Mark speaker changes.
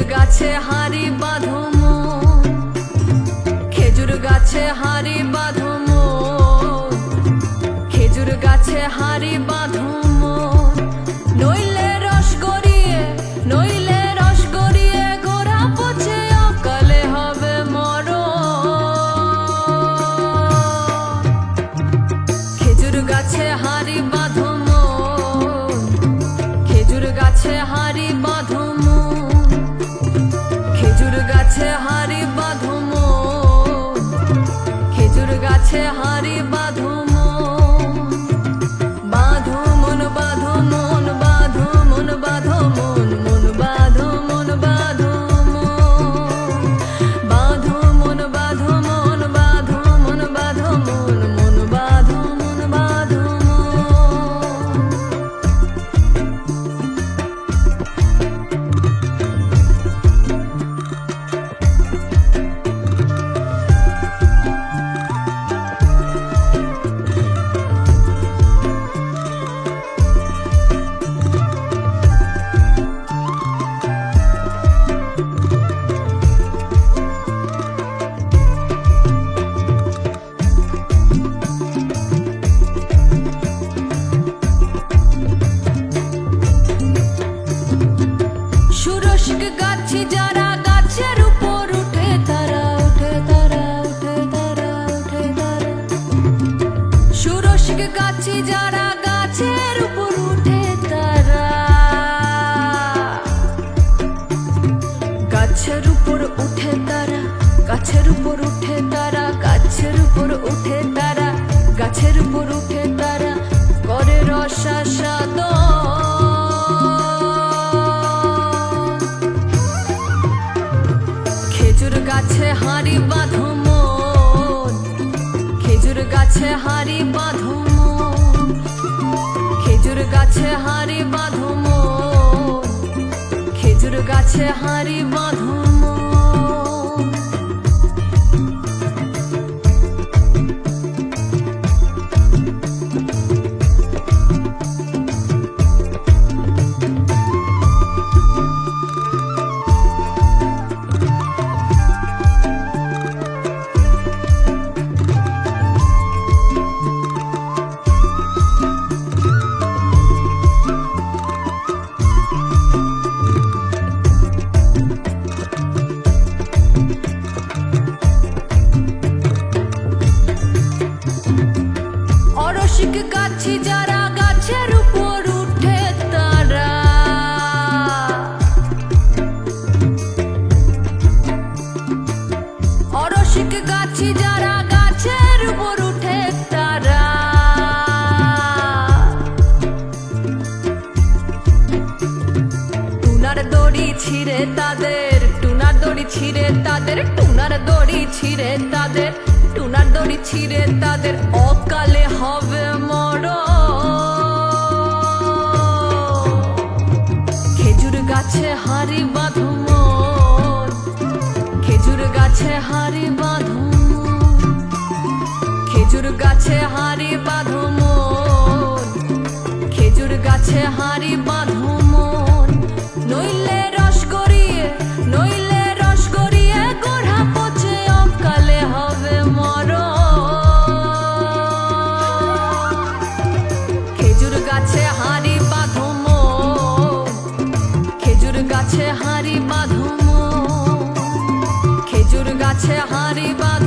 Speaker 1: গাছে হাঁড়ি বাঁধো মন, খেজুর গাছে হাঁড়ি বাঁধো মন, খেজুর গাছে হাঁড়ি বাঁধো মন। নইলে রস গড়িয়ে, নইলে রস গড়িয়ে গোড়া পচে অকালে হবে মরণ। খেজুর গাছে হাঁড়ি বাঁধো মন, খেজুর গাছে হাঁড়ি বাঁধো মন, খেজুর গাছে হাঁড়ি বাঁধো মন, খেজুর গাছে হাঁড়ি বাঁধো মন। বাঁধো মন, বাঁধো মন, বাঁধো মন, বাঁধো মন, মন বাঁধো মন, বাঁধো মন, বাঁধো মন, বাঁধো মন, বাঁধো মন, বাঁধো মন, মন বাঁধো মন, বাঁধো মন। সুরস্ক গাছি যারা গাছের উপর উঠে তারা, উঠে তারা, উঠে তারা, উঠে তারা। সুরস্ক গাছি যারা গাছের উপর উঠে তারা, গাছের উপর উঠে তারা, গাছের উপর উঠে তারা, গাছের উপর উঠে তারা, গাছের উপর উঠে তারা করে রসাস্বাদন। খেজুর গাছে হাঁড়ি বাঁধো মন, খেজুর গাছে হাঁড়ি বাঁধো মন, খেজুর গাছে হাঁড়ি বাঁধো মন, খেজুর গাছে হাঁড়ি বাঁধো মন। অরসিক গাছি যারা গাছের উপর উঠে তারা, অরসিক গাছি যারা গাছের উপর উঠে তারা, টুনার দড়ি ছিঁড়ে তাদের, টুনার দড়ি ছিঁড়ে তাদের, টুনার দড়ি ছিঁড়ে তাদের, টুনার দড়ি ছিঁড়ে তাদের অকালে হবে মরণ। খেজুর গাছে হাঁড়ি বাঁধো মন, খেজুর গাছে হাঁড়ি বাঁধো মন, খেজুর গাছে হাঁড়ি বাঁধো মন, খেজুর গাছে হাঁড়ি বাঁধো মন। নইলে রস গড়িয়ে, নইলে রস গড়িয়ে গোড়া পচে অকালে হবে মরণ। খেজুর গাছে হাঁড়ি বাঁধো মন, খেজুর গাছে হাঁড়ি বাঁধো মন, খেজুর গাছে হাঁড়ি বাঁধো